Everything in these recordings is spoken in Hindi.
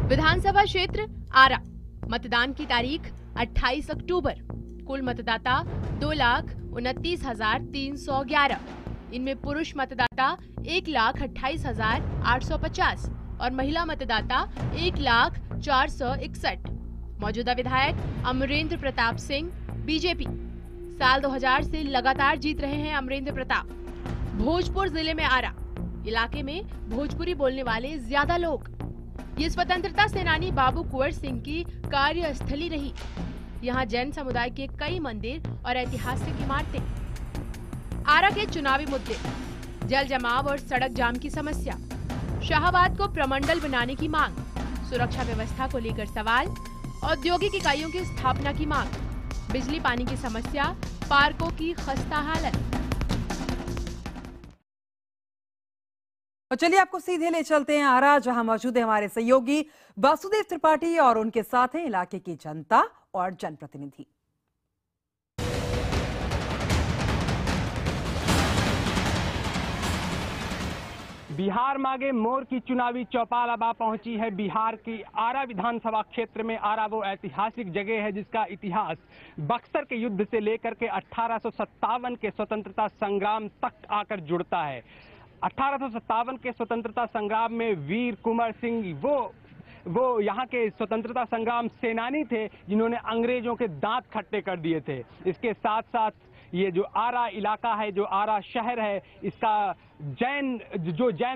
विधानसभा क्षेत्र आरा। मतदान की तारीख 28 अक्टूबर। कुल मतदाता 2,29,311। इनमें पुरुष मतदाता 1,28,850 और महिला मतदाता 1,04,61। मौजूदा विधायक अमरेंद्र प्रताप सिंह, बीजेपी। साल 2000 से लगातार जीत रहे हैं अमरेंद्र प्रताप। भोजपुर जिले में आरा इलाके में भोजपुरी बोलने वाले ज्यादा लोग। ये स्वतंत्रता सेनानी बाबू कुंवर सिंह की कार्यस्थली रही। यहाँ जैन समुदाय के कई मंदिर और ऐतिहासिक इमारतें। आरा के चुनावी मुद्दे, जल जमाव और सड़क जाम की समस्या, शाहाबाद को प्रमंडल बनाने की मांग, सुरक्षा व्यवस्था को लेकर सवाल, औद्योगिक इकाइयों की स्थापना की मांग, बिजली पानी की समस्या, पार्कों की खस्ता हालत। और चलिए आपको सीधे ले चलते हैं आरा, जहां मौजूद है हमारे सहयोगी वासुदेव त्रिपाठी और उनके साथ हैं इलाके की जनता और जनप्रतिनिधि। बिहार मांगे मोर की चुनावी चौपाल अब आ पहुंची है बिहार की आरा विधानसभा क्षेत्र में। आरा वो ऐतिहासिक जगह है जिसका इतिहास बक्सर के युद्ध से लेकर के 1857 के स्वतंत्रता संग्राम तक आकर जुड़ता है। 1857 के स्वतंत्रता संग्राम में वीर कुंवर सिंह वो यहाँ के स्वतंत्रता संग्राम सेनानी थे जिन्होंने अंग्रेजों के दांत खट्टे कर दिए थे। इसके साथ साथ ये जो आरा इलाका है, जो आरा शहर है, इसका जैन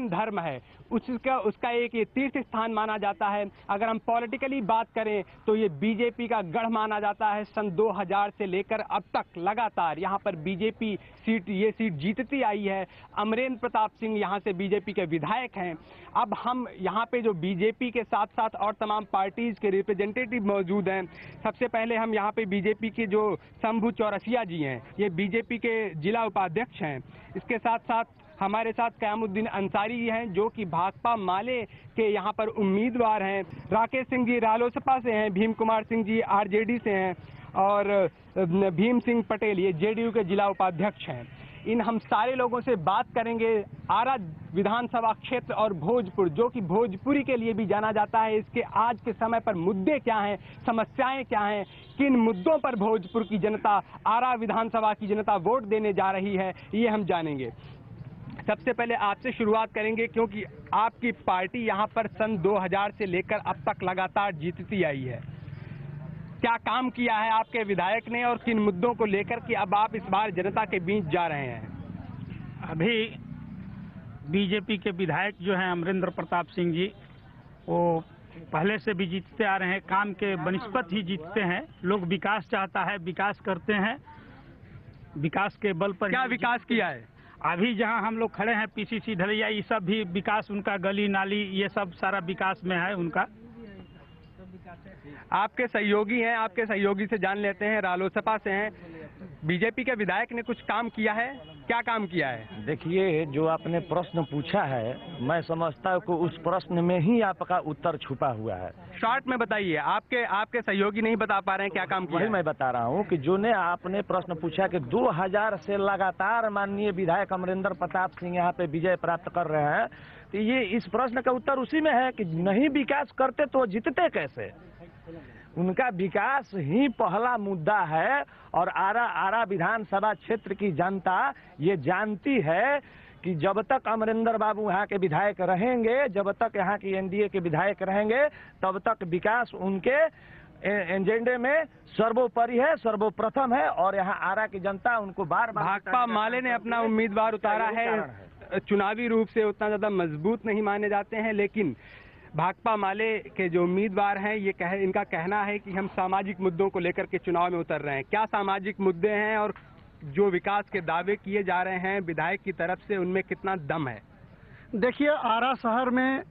धर्म है उसका एक ये तीर्थ स्थान माना जाता है। अगर हम पॉलिटिकली बात करें तो ये बीजेपी का गढ़ माना जाता है। सन 2000 से लेकर अब तक लगातार यहाँ पर बीजेपी ये सीट जीतती आई है। अमरेंद्र प्रताप सिंह यहाँ से बीजेपी के विधायक हैं। अब हम यहाँ पे जो बीजेपी के साथ साथ और तमाम पार्टीज के रिप्रेजेंटेटिव मौजूद हैं। सबसे पहले हम यहाँ पे बीजेपी के जो शंभू चौरसिया जी हैं, ये बीजेपी के जिला उपाध्यक्ष हैं। इसके साथ साथ हमारे साथ कयामुद्दीन अंसारी हैं जो कि भाकपा माले के यहाँ पर उम्मीदवार हैं। राकेश सिंह जी रालोसपा से हैं, भीम कुमार सिंह जी आरजेडी से हैं और भीम सिंह पटेल ये जेडीयू के जिला उपाध्यक्ष हैं। इन हम सारे लोगों से बात करेंगे आरा विधानसभा क्षेत्र और भोजपुर, जो कि भोजपुरी के लिए भी जाना जाता है, इसके आज के समय पर मुद्दे क्या हैं, समस्याएं क्या हैं, किन मुद्दों पर भोजपुर की जनता, आरा विधानसभा की जनता वोट देने जा रही है, ये हम जानेंगे। सबसे पहले आपसे शुरुआत करेंगे क्योंकि आपकी पार्टी यहाँ पर सन 2000 से लेकर अब तक लगातार जीतती आई है। क्या काम किया है आपके विधायक ने और किन मुद्दों को लेकर कि अब आप इस बार जनता के बीच जा रहे हैं? अभी बीजेपी के विधायक जो हैं अमरेंद्र प्रताप सिंह जी, वो पहले से भी जीतते आ रहे हैं। काम के बनिस्पत ही जीतते हैं। लोग विकास चाहता है, विकास करते हैं, विकास के बल पर। क्या विकास किया है? अभी जहां हम लोग खड़े हैं पीसीसी ढलैया, ये सब भी विकास उनका, गली नाली ये सब सारा विकास में है उनका। आपके सहयोगी हैं, आपके सहयोगी से जान लेते हैं, रालोसपा से हैं। बीजेपी के विधायक ने कुछ काम किया है? क्या काम किया है? देखिए, जो आपने प्रश्न पूछा है, मैं समझता हूँ कि उस प्रश्न में ही आपका उत्तर छुपा हुआ है। शॉर्ट में बताइए, आपके सहयोगी नहीं बता पा रहे हैं क्या काम किया है? मैं बता रहा हूँ कि जो ने आपने प्रश्न पूछा कि 2000 से लगातार माननीय विधायक अमरेंद्र प्रताप सिंह यहाँ पे विजय प्राप्त कर रहे हैं, तो ये इस प्रश्न का उत्तर उसी में है कि नहीं विकास करते तो जीतते कैसे। उनका विकास ही पहला मुद्दा है और आरा विधानसभा क्षेत्र की जनता ये जानती है कि जब तक अमरेंद्र बाबू यहाँ के विधायक रहेंगे, जब तक यहाँ की एनडीए के विधायक रहेंगे, तब तक विकास उनके एजेंडे में सर्वोपरि है, सर्वप्रथम है और यहाँ आरा की जनता उनको बार बार। भाकपा माले ने अपना उम्मीदवार उतारा है। चुनावी रूप से उतना ज्यादा मजबूत नहीं माने जाते हैं, लेकिन भाकपा माले के जो उम्मीदवार हैं इनका कहना है कि हम सामाजिक मुद्दों को लेकर के चुनाव में उतर रहे हैं। क्या सामाजिक मुद्दे हैं और जो विकास के दावे किए जा रहे हैं विधायक की तरफ से, उनमें कितना दम है? देखिए, आरा शहर में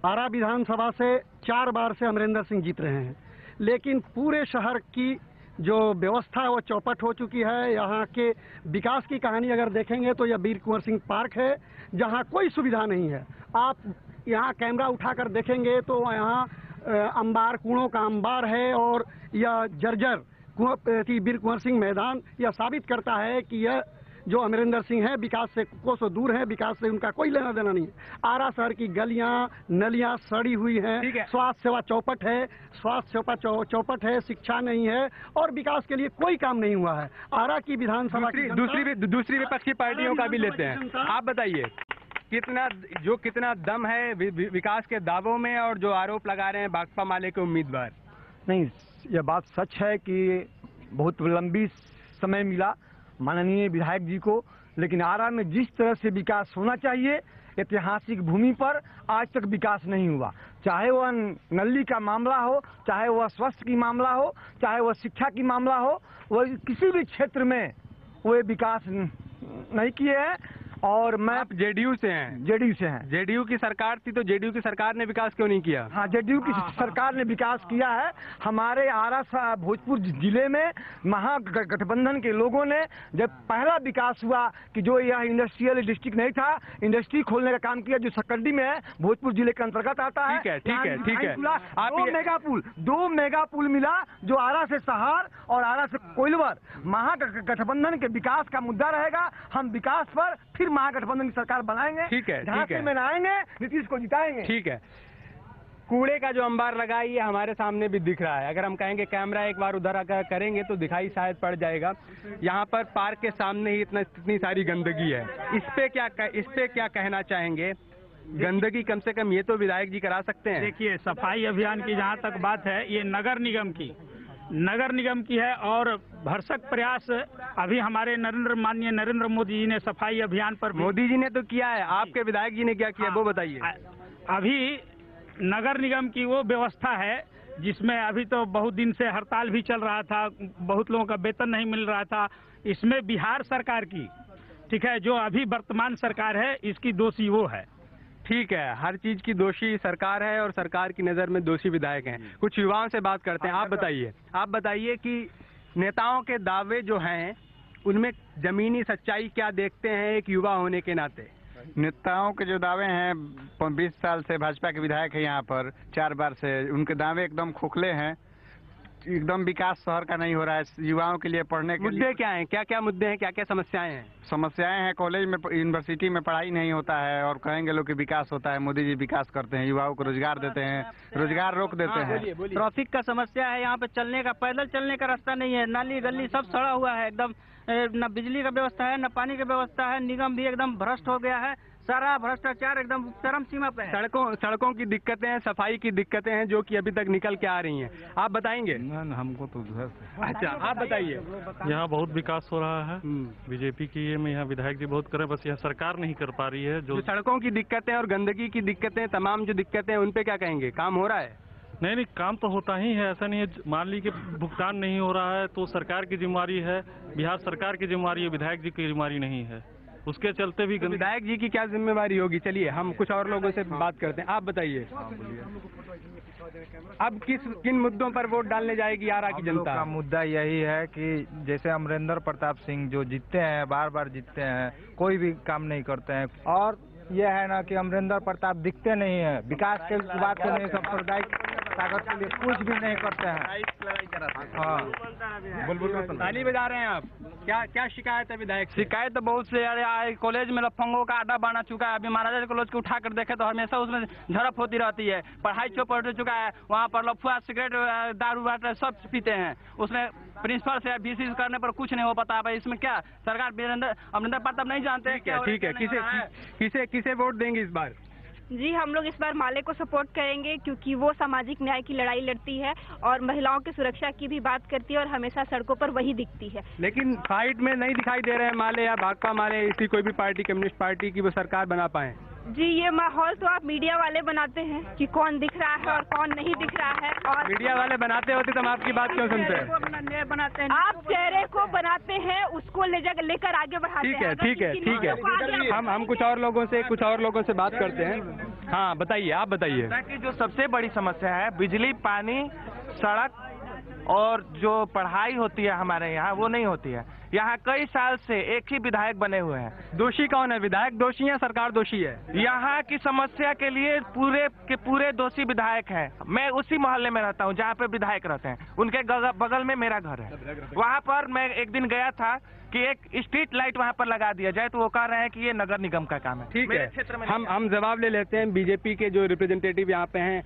आरा विधानसभा से 4 बार से अमरेंद्र सिंह जीत रहे हैं, लेकिन पूरे शहर की जो व्यवस्था है वो चौपट हो चुकी है। यहाँ के विकास की कहानी अगर देखेंगे तो यह वीर कुंवर सिंह पार्क है जहाँ कोई सुविधा नहीं है। आप यहाँ कैमरा उठाकर देखेंगे तो यहाँ अंबार, कूड़ों का अंबार है और यह जर्जर वीर कुंवर सिंह मैदान यह साबित करता है कि यह जो अमरिंदर सिंह है विकास से कोसों दूर है, विकास से उनका कोई लेना देना नहीं है। आरा शहर की गलियां नलियां सड़ी हुई हैं, स्वास्थ्य सेवा चौपट है, स्वास्थ्य सेवा चौपट है, शिक्षा नहीं है और विकास के लिए कोई काम नहीं हुआ है। आरा की विधानसभा दूसरी विपक्षी पार्टियों का भी लेते हैं। आप बताइए कितना दम है विकास के दावों में और जो आरोप लगा रहे हैं भाकपा माले के उम्मीदवार। नहीं, यह बात सच है कि बहुत लंबी समय मिला माननीय विधायक जी को, लेकिन आरा में जिस तरह से विकास होना चाहिए ऐतिहासिक भूमि पर आज तक विकास नहीं हुआ। चाहे वह नली का मामला हो, चाहे वह स्वास्थ्य की मामला हो, चाहे वह शिक्षा की मामला हो, वह किसी भी क्षेत्र में वे विकास नहीं किए हैं। और मैं जेडीयू से हैं। जेडीयू की सरकार थी तो जेडीयू की सरकार ने विकास क्यों नहीं किया? हाँ, जेडीयू की सरकार ने विकास किया है। हमारे आरा भोजपुर जिले में महागठबंधन के लोगों ने जब पहला विकास हुआ कि जो यह इंडस्ट्रियल डिस्ट्रिक्ट नहीं था, इंडस्ट्री खोलने का काम किया जो सकड्डी में है, भोजपुर जिले के अंतर्गत आता है। ठीक है। दो मेगा पुल मिला जो आरा से सहार और आरा से कोइलवर। महागठबंधन के विकास का मुद्दा रहेगा। हम विकास पर फिर महागठबंधन की सरकार बनाएंगे। ठीक है में आएंगे, नीतीश को जिताएंगे। ठीक है। कूड़े का जो अंबार लगा है ये हमारे सामने भी दिख रहा है। अगर हम कहेंगे कैमरा एक बार उधर आकर करेंगे तो दिखाई शायद पड़ जाएगा। यहाँ पर पार्क के सामने ही इतनी सारी गंदगी है। इस पे क्या कहना चाहेंगे? गंदगी कम से कम ये तो विधायक जी करा सकते हैं। देखिए, सफाई अभियान की जहाँ तक बात है, ये नगर निगम की है और भरसक प्रयास अभी हमारे माननीय नरेंद्र मोदी जी ने सफाई अभियान पर। मोदी जी ने तो किया है, आपके विधायक जी ने क्या किया वो बताइए। अभी नगर निगम की वो व्यवस्था है जिसमें अभी तो बहुत दिन से हड़ताल भी चल रहा था, बहुत लोगों का वेतन नहीं मिल रहा था। इसमें बिहार सरकार की, ठीक है, जो अभी वर्तमान सरकार है इसकी दोषी वो है। ठीक है, हर चीज की दोषी सरकार है और सरकार की नजर में दोषी विधायक हैं। कुछ युवाओं से बात करते हैं। आप बताइए कि नेताओं के दावे जो हैं उनमें जमीनी सच्चाई क्या देखते हैं एक युवा होने के नाते? नेताओं के जो दावे हैं, 20 साल से भाजपा के विधायक है यहाँ पर 4 बार से, उनके दावे एकदम खोखले हैं। एकदम विकास शहर का नहीं हो रहा है। युवाओं के लिए पढ़ने के मुद्दे क्या हैं? क्या मुद्दे हैं? क्या समस्याएं हैं? समस्याएं हैं, कॉलेज में यूनिवर्सिटी में पढ़ाई नहीं होता है और कहेंगे लोग कि विकास होता है। मोदी जी विकास करते हैं, युवाओं को रोजगार देते हैं, रोजगार रोक देते हैं। ट्रैफिक का समस्या है, यहाँ पे चलने का, पैदल चलने का रास्ता नहीं है। नाली गली सब सड़ा हुआ है एकदम। न बिजली का व्यवस्था है, न पानी की व्यवस्था है। निगम भी एकदम भ्रष्ट हो गया है। सारा भ्रष्टाचार एकदम चरम सीमा पे है। सड़कों की दिक्कतें हैं, सफाई की दिक्कतें हैं जो कि अभी तक निकल के आ रही हैं। आप बताएंगे? हमको तो अच्छा, आप बताइए। यहाँ बहुत विकास हो रहा है बीजेपी की, ये में यहाँ विधायक जी बहुत करे, बस यह सरकार नहीं कर पा रही है। जो सड़कों की दिक्कतें और गंदगी की दिक्कतें, तमाम जो दिक्कतें हैं उन पे क्या कहेंगे? काम हो रहा है? नहीं, काम तो होता ही है, ऐसा नहीं है। मान ली कि भुगतान नहीं हो रहा है तो सरकार की जिम्मेवारी है, बिहार सरकार की जिम्मेवारी है, विधायक जी की जिम्मेवारी नहीं है। उसके चलते भी विधायक जी की क्या जिम्मेवारी होगी? चलिए हम कुछ और लोगों से बात करते हैं। आप बताइए, अब किन मुद्दों पर वोट डालने जाएगी आरा की जनता? का मुद्दा यही है कि जैसे अमरिंदर प्रताप सिंह जो जीतते हैं, बार बार जीतते हैं, कोई भी काम नहीं करते हैं। और यह है ना कि अमरिंदर प्रताप दिखते नहीं है, विकास के बात को नहीं, सांप्रदायिक ताकत के लिए कुछ भी नहीं करते हैं। हाँ, ताली बजा रहे हैं आप। क्या शिकायत है विधायक? शिकायत तो बहुत से कॉलेज में लफंगों का अड्डा बना चुका है। अभी महाराजा कॉलेज को उठा कर देखे तो हमेशा उसमें झड़प होती रहती है। पढ़ाई चौपट हो चुका है, वहाँ पर लफुआ सिगरेट दारू वाटर सब पीते हैं। उसमें प्रिंसिपल से बीसी करने पर कुछ नहीं हो पाता है। इसमें क्या सरकार अमरिंदर प्रताप नहीं जानते? ठीक है, किसे वोट देंगे इस बार? जी, हम लोग इस बार माले को सपोर्ट करेंगे क्योंकि वो सामाजिक न्याय की लड़ाई लड़ती है और महिलाओं की सुरक्षा की भी बात करती है और हमेशा सड़कों पर वही दिखती है। लेकिन फाइट में नहीं दिखाई दे रहे हैं माले या भाकपा माले, इसी कोई भी पार्टी, कम्युनिस्ट पार्टी की वो सरकार बना पाए। जी, ये माहौल तो आप मीडिया वाले बनाते हैं कि कौन दिख रहा है और कौन नहीं दिख रहा है। और मीडिया वाले बनाते होते तो हम आपकी बात क्यों सुनते हैं? आप चेहरे को बनाते हैं, उसको लेकर आगे बढ़ाते हैं। ठीक है। हम कुछ और लोगों से बात करते हैं। हाँ बताइए, आप बताइए। कि जो सबसे बड़ी समस्या है बिजली, पानी, सड़क और जो पढ़ाई होती है हमारे यहाँ वो नहीं होती है। यहाँ कई साल से एक ही विधायक बने हुए हैं। दोषी कौन है? विधायक दोषी है, सरकार दोषी है? यहाँ की समस्या के लिए पूरे के पूरे दोषी विधायक हैं। मैं उसी मोहल्ले में रहता हूँ जहाँ पे विधायक रहते हैं, उनके बगल में मेरा घर है। वहाँ पर मैं एक दिन गया था कि एक स्ट्रीट लाइट वहाँ पर लगा दिया जाए, तो वो कह रहे हैं कि ये नगर निगम का काम है। ठीक है, हम जवाब ले लेते हैं। बीजेपी के जो रिप्रेजेंटेटिव यहाँ पे हैं,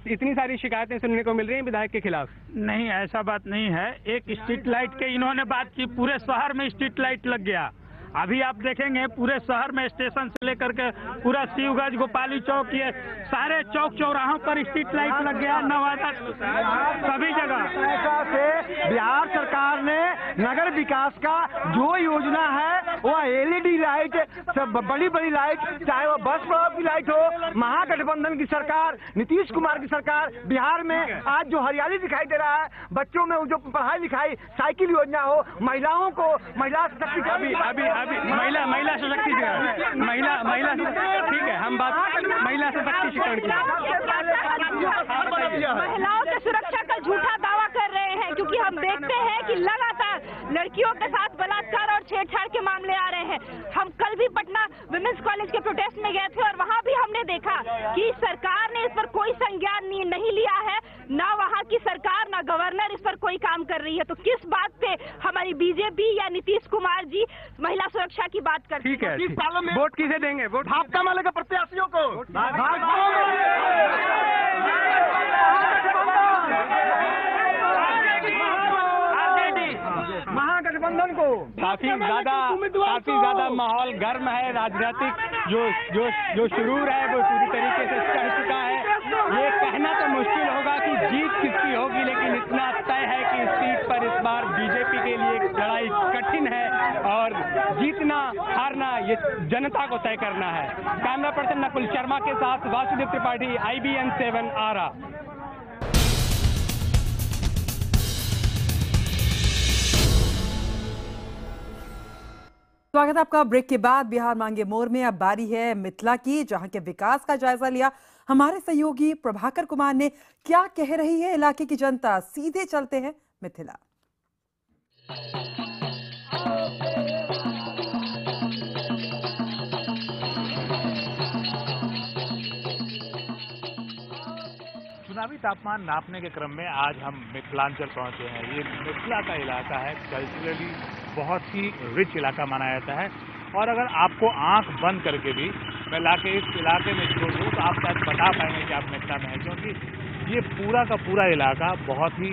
इतनी सारी शिकायतें सुनने को मिल रही हैं विधायक के खिलाफ। नहीं, ऐसा बात नहीं है। एक स्ट्रीट लाइट के इन्होंने बात की, पूरे शहर में स्ट्रीट लाइट लग गया। अभी आप देखेंगे पूरे शहर में स्टेशन से लेकर के पूरा शिवगंज, गोपाली चौक, ये सारे चौक चौराहों पर स्ट्रीट लाइट लग गया। नवादा सभी जगह से बिहार सरकार ने नगर विकास का जो योजना है वो एलईडी लाइट, सब बड़ी बड़ी लाइट, चाहे वो बस पड़ाव की लाइट हो, महागठबंधन की सरकार, नीतीश कुमार की सरकार, बिहार में आज जो हरियाली दिखाई दे रहा है, बच्चों में जो पढ़ाई लिखाई, साइकिल योजना हो, महिलाओं को महिला सशक्तिकरण, महिला सशक्तिकरण, महिला ठीक है, हम बात महिला सशक्तिकरण की। महिलाओं की सुरक्षा का झूठा दावा कर रहे हैं, क्योंकि हम देखते हैं कि लगातार लड़कियों के साथ बलात्कार और छेड़छाड़ के मामले आ रहे हैं। हम कल भी पटना विमेंस कॉलेज के प्रोटेस्ट में गए थे और वहाँ भी हमने देखा कि सरकार ने इस पर कोई संज्ञान नहीं लिया है, ना वहाँ की सरकार ना गवर्नर इस पर कोई काम कर रही है। तो किस बात पे हमारी बीजेपी या नीतीश कुमार जी महिला सुरक्षा की बात करते हैं? ठीक है, वोट किसे देंगे? वोट भाजपा वाले के प्रत्याशियों को, महागठबंधन को। काफी ज्यादा माहौल गर्म है, राजनीतिक जो शुरूर है वो पूरी तरीके से चढ़ चुका है। ये कहना तो मुश्किल होगा कि जीत किसकी होगी, लेकिन इतना तय है कि इस सीट पर इस बार बीजेपी के लिए लड़ाई कठिन है और जीतना हारना ये जनता को तय करना है। कैमरा पर्सन नकुल शर्मा के साथ वासुदेव त्रिपाठी, IBN 7 आरा। स्वागत है आपका। ब्रेक के बाद बिहार मांगे मोर में अब बारी है मिथिला की, जहां के विकास का जायजा लिया हमारे सहयोगी प्रभाकर कुमार ने। क्या कह रही है इलाके की जनता, सीधे चलते हैं मिथिला। चुनावी तापमान नापने के क्रम में आज हम मिथिलांचल पहुंचे हैं। ये मिथिला का इलाका है, कल्चरली बहुत ही रिच इलाका माना जाता है। और अगर आपको आंख बंद करके भी मैं लाके इस इलाके में छोड़ दूँ तो आप शायद बता पाएंगे कि आप मिथिला में हैं, क्योंकि ये पूरा का पूरा इलाका बहुत ही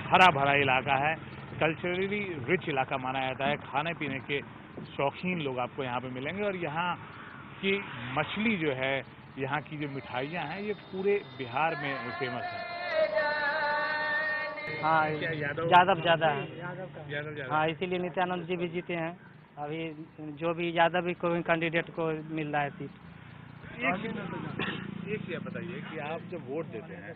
हरा भरा इलाका है। कल्चरली रिच इलाका माना जाता है। खाने पीने के शौकीन लोग आपको यहाँ पे मिलेंगे और यहाँ की मछली जो है, यहाँ की जो मिठाइयाँ हैं, ये पूरे बिहार में फेमस है। हाँ, यादव ज़्यादा है। हाँ, इसीलिए नित्यानंद जी भी जीते हैं। अभी जो भी यादव भी कोई कैंडिडेट को मिल रहा है सीट। एक चीज़ बताइए कि आप जब वोट देते हैं,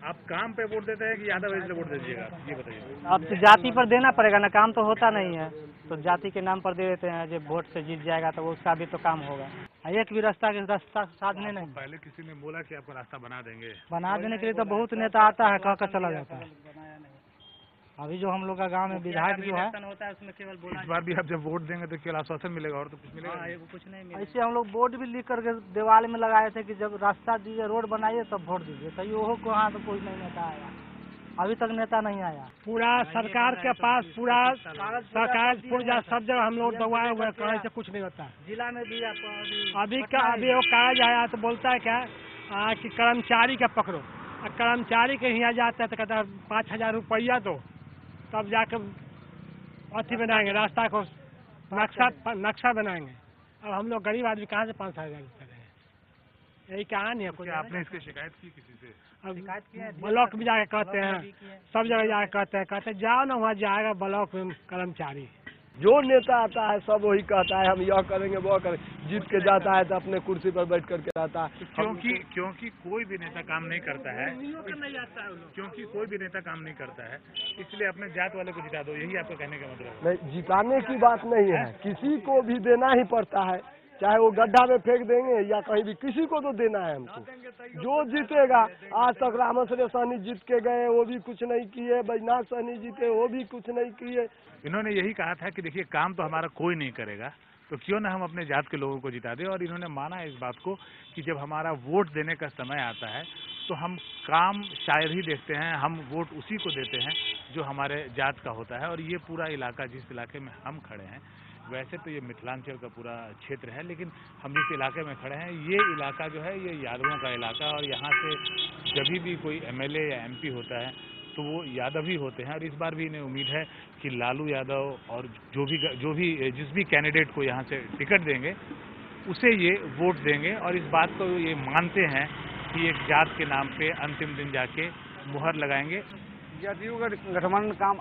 आप काम पे वोट देते हैं कि यादव इसलिए वोट दीजिएगा, ये बताइए। अब तो जाति पर देना पड़ेगा ना, काम तो होता नहीं है, तो जाति के नाम पर दे देते हैं। जब वोट से जीत जाएगा तो उसका भी तो काम होगा। एक भी रास्ता साधने नहीं। पहले किसी ने बोला कि आपका रास्ता बना देंगे। बना देने के लिए तो बहुत नेता आता है, कहकर चला जाता है। अभी जो हम लोग का गांव में विधायक जो है, उसमें केवल बोला। इस बार भी आप जब वोट देंगे तो केवल आश्वासन मिलेगा और तो कुछ मिलेगा? कुछ नहीं मिलेगा। ऐसे हम लोग बोर्ड भी लिख करके दीवार में लगाए थे कि जब रास्ता दीजिए, रोड बनाइए तब वोट दीजिए। तो वो को हाँ, तो कोई नहीं नेता आया, अभी तक नेता नहीं आया। पूरा सरकार के पास पूरा सरकार सब जगह हम लोग दबाए हुए हैं, से कुछ नहीं होता। जिला में भी अभी वो कागज आया तो बोलता है क्या कि कर्मचारी का पकड़ो, कर्मचारी के यहाँ जाता है तो कहता है 5,000 रुपया दो, तब जाकर अथी बनाएंगे, रास्ता को नक्शा बनाएंगे। अब हम लोग गरीब आदमी कहाँ से 5,000 रुपये देंगे? यही कहानी है। आपने इसकी शिकायत की किसी से? ब्लॉक में जाके कहते हैं, सब जगह जाके कहते हैं जाओ ना, वहाँ जाएगा ब्लॉक में कर्मचारी। जो नेता आता है सब वही कहता है हम यह करेंगे वो करेंगे, जीत के जाता है तो अपने कुर्सी पर बैठ करके आता है। क्योंकि कोई भी नेता काम नहीं करता है, क्योंकि कोई भी नेता काम नहीं करता है, इसलिए अपने जात वाले को जिता दो, यही आपका कहने का मतलब है? नहीं, जिताने की बात नहीं है, किसी को भी देना ही पड़ता है, चाहे वो गड्ढा में फेंक देंगे या कहीं भी, किसी को तो देना है हमको। जो जीतेगा, आज तक रामेश्वर सहनी जीत के गए, वो भी कुछ नहीं किए, बैजनाथ सहनी जीते, वो भी कुछ नहीं किए। इन्होंने यही कहा था कि देखिए काम तो हमारा कोई नहीं करेगा, तो क्यों ना हम अपने जात के लोगों को जिता दें। और इन्होंने माना इस बात को कि जब हमारा वोट देने का समय आता है तो हम काम शायद ही देखते हैं, हम वोट उसी को देते हैं जो हमारे जात का होता है। और ये पूरा इलाका, जिस इलाके में हम खड़े हैं, वैसे तो ये मिथिलांचल का पूरा क्षेत्र है, लेकिन हम जिस इलाके में खड़े हैं ये इलाका जो है ये यादवों का इलाका है। और यहाँ से जब भी कोई MLA या MP होता है तो वो यादव ही होते हैं। और इस बार भी इन्हें उम्मीद है कि लालू यादव और जो भी जिस भी कैंडिडेट को यहाँ से टिकट देंगे उसे ये वोट देंगे। और इस बात को ये मानते हैं कि एक जात के नाम पे अंतिम दिन जाके मुहर लगाएंगे। जदयू गठबंधन काम